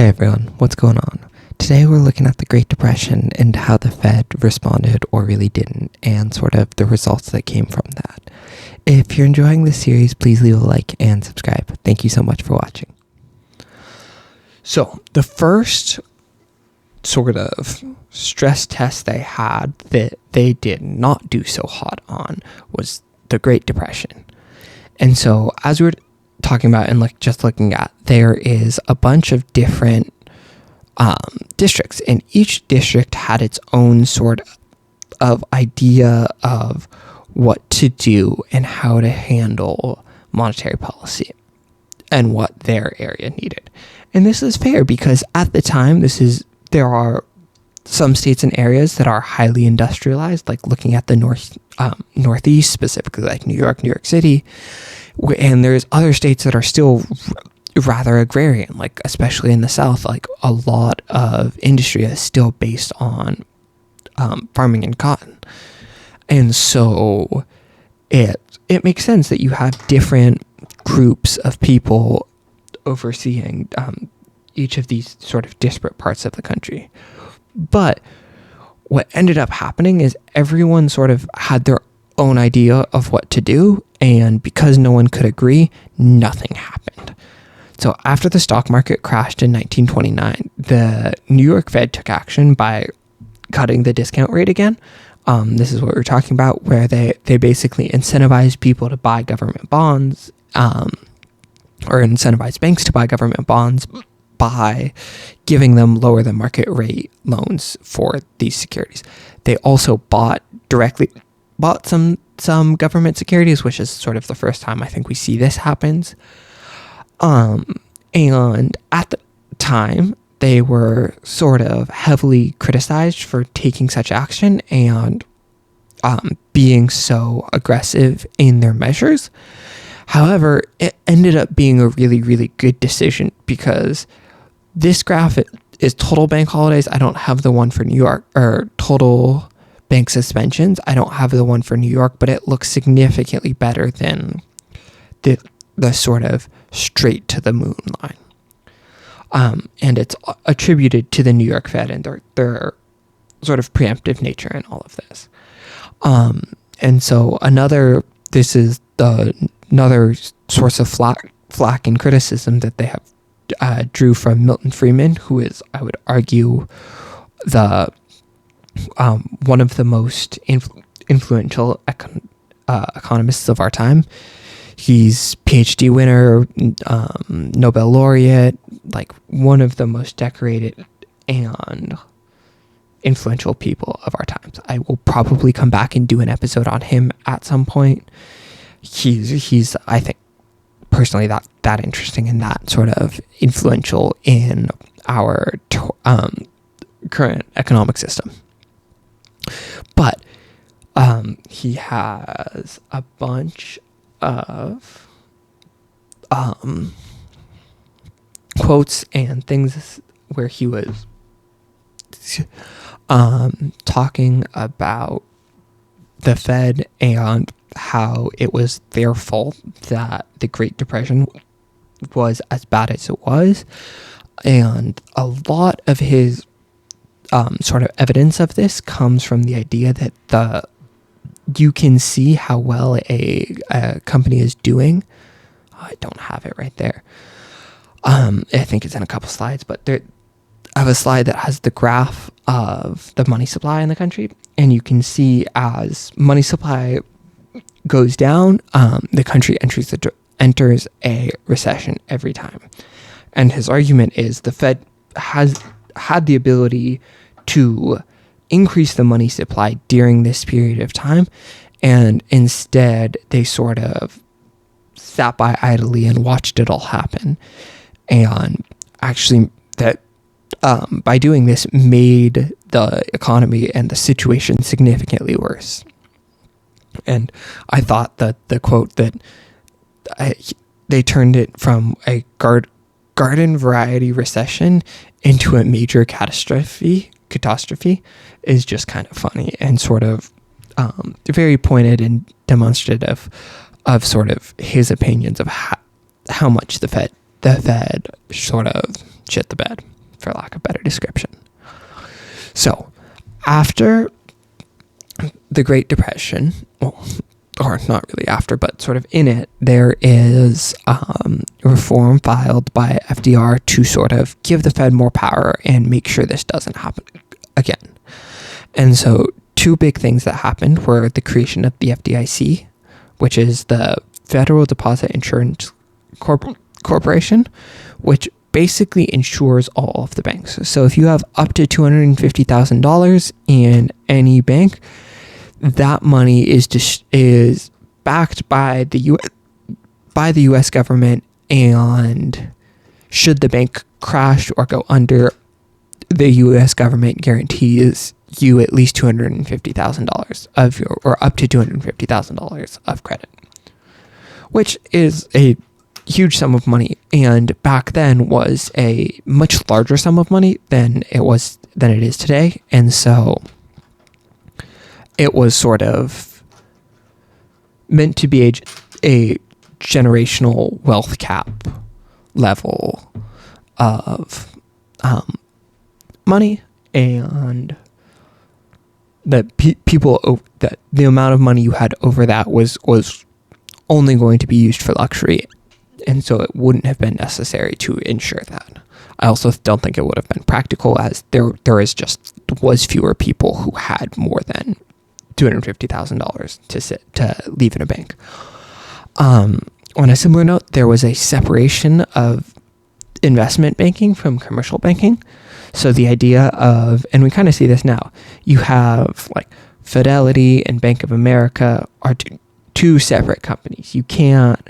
Hey everyone, what's going on? Today we're looking at the Great Depression and how the Fed responded or really didn't, and sort of the results that came from that. If you're enjoying this series, please leave a like and subscribe. Thank you so much for watching. So, the first sort of stress test they had that they did not do so hot on was the Great Depression. And so, as we're talking about and just looking at, there is a bunch of different districts, and each district had its own sort of idea of what to do and how to handle monetary policy and what their area needed. And this is fair because at the time, there are some states and areas that are highly industrialized, like looking at the Northeast, specifically like New York City. And there's other states that are still rather agrarian, like especially in the South, like a lot of industry is still based on farming and cotton. And so it makes sense that you have different groups of people overseeing each of these sort of disparate parts of the country. But what ended up happening is everyone sort of had their own idea of what to do, and because no one could agree, nothing happened. So after the stock market crashed in 1929, the New York Fed took action by cutting the discount rate again. This is what we're talking about, where they basically incentivized people to buy government bonds, or incentivized banks to buy government bonds by giving them lower than market rate loans for these securities. They also directly bought some government securities, which is sort of the first time I think we see this happens. And at the time, they were sort of heavily criticized for taking such action and being so aggressive in their measures. However, it ended up being a really, really good decision because this graph is total bank holidays. I don't have the one for New York, or total bank suspensions. I don't have the one for New York, but it looks significantly better than the sort of straight to the moon line. And it's attributed to the New York Fed and their sort of preemptive nature in all of this. And so another source of flack and criticism that they have drew from Milton Friedman, who is, I would argue, one of the most influential economists of our time. He's PhD winner, Nobel laureate, like one of the most decorated and influential people of our times. I will probably come back and do an episode on him at some point. He's I think personally that interesting and that sort of influential in our current economic system. But he has a bunch of quotes and things where he was talking about the Fed and how it was their fault that the Great Depression was as bad as it was. And a lot of his sort of evidence of this comes from the idea that you can see how well a company is doing. I don't have it right there. I think it's in a couple slides, but I have a slide that has the graph of the money supply in the country, and you can see as money supply goes down, the country enters a recession every time. And his argument is the Fed has had the ability to increase the money supply during this period of time, and instead they sort of sat by idly and watched it all happen, and actually that by doing this made the economy and the situation significantly worse. And I thought that the quote that they turned it from a garden variety recession into a major catastrophe is just kind of funny and sort of very pointed and demonstrative of sort of his opinions of how much the Fed sort of shit the bed. description. So, after the Great Depression, well, or not really after, but sort of in it, there is reform filed by FDR to sort of give the Fed more power and make sure this doesn't happen again. And so two big things that happened were the creation of the FDIC, which is the Federal Deposit Insurance Corporation, which basically insures all of the banks. So if you have up to $250,000 in any bank, that money is backed by the U.S. government, and should the bank crash or go under, the U.S. government guarantees you at least $250,000 of or up to $250,000 of credit, which is a huge sum of money, and back then was a much larger sum of money than it is today. And so it was sort of meant to be a generational wealth cap level of money, and that that the amount of money you had over that was only going to be used for luxury, and so it wouldn't have been necessary to insure that. I also don't think it would have been practical, as there was fewer people who had more than $250,000 to leave in a bank. On a similar note, there was a separation of investment banking from commercial banking. So the idea of, and we kind of see this now, you have like Fidelity and Bank of America are two separate companies. You can't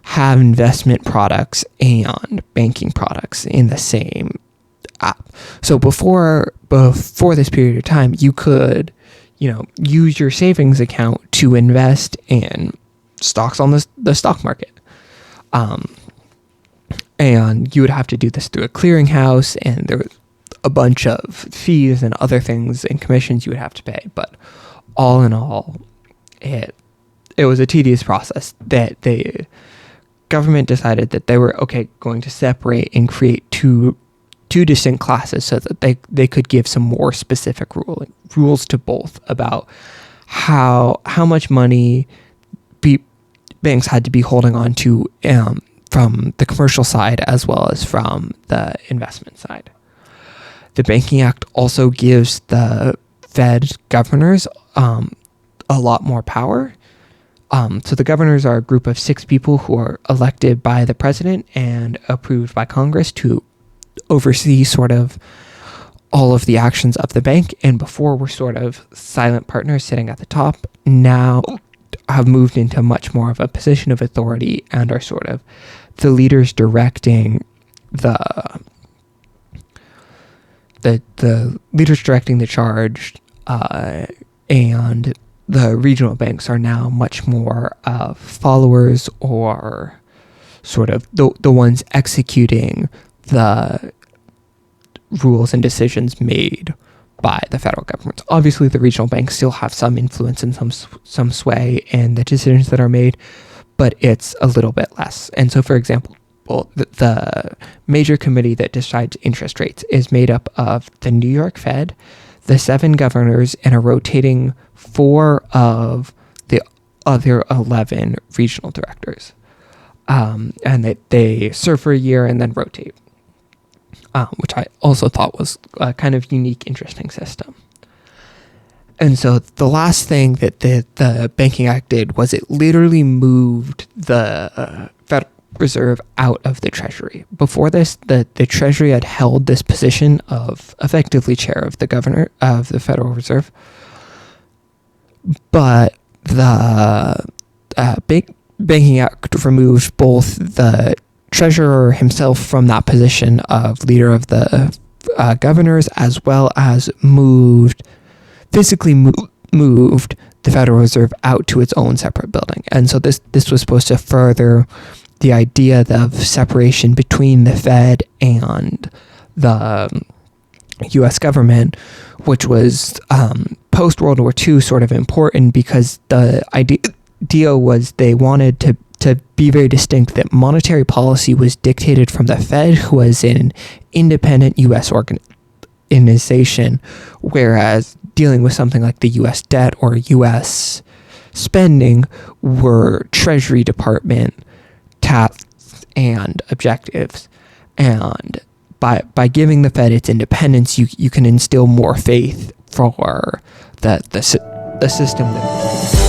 have investment products and banking products in the same app. So before this period of time, you could, use your savings account to invest in stocks on the stock market. And you would have to do this through a clearinghouse, and there was a bunch of fees and other things and commissions you would have to pay. But all in all, it was a tedious process that the government decided that they were going to separate and create two distinct classes so that they could give some more specific rules to both about how much money banks had to be holding on to from the commercial side as well as from the investment side. The Banking Act also gives the Fed governors a lot more power. So the governors are a group of 6 people who are elected by the president and approved by Congress to oversee sort of all of the actions of the bank. And before were sort of silent partners sitting at the top, now have moved into much more of a position of authority and are sort of the leaders directing the leaders directing the charge, and the regional banks are now much more followers, or sort of the ones executing the rules and decisions made by the federal government. Obviously, the regional banks still have some influence and some sway in the decisions that are made, but it's a little bit less. And so, for example, the major committee that decides interest rates is made up of the New York Fed, the 7 governors, and a rotating 4 of the other 11 regional directors. And they serve for a year and then rotate, which I also thought was a kind of unique, interesting system. And so the last thing that the Banking Act did was it literally moved the Federal Reserve out of the Treasury. Before this, the Treasury had held this position of effectively chair of the governor of the Federal Reserve. But the Banking Act removed both the treasurer himself from that position of leader of the governors, as well as physically moved the Federal Reserve out to its own separate building. And so this was supposed to further the idea of separation between the Fed and the U.S. government, which was post-World War II sort of important, because the idea was they wanted to be very distinct that monetary policy was dictated from the Fed, who was an independent U.S. organization, whereas dealing with something like the U.S. debt or U.S. spending were Treasury Department tasks and objectives. And by giving the Fed its independence, you can instill more faith for the system that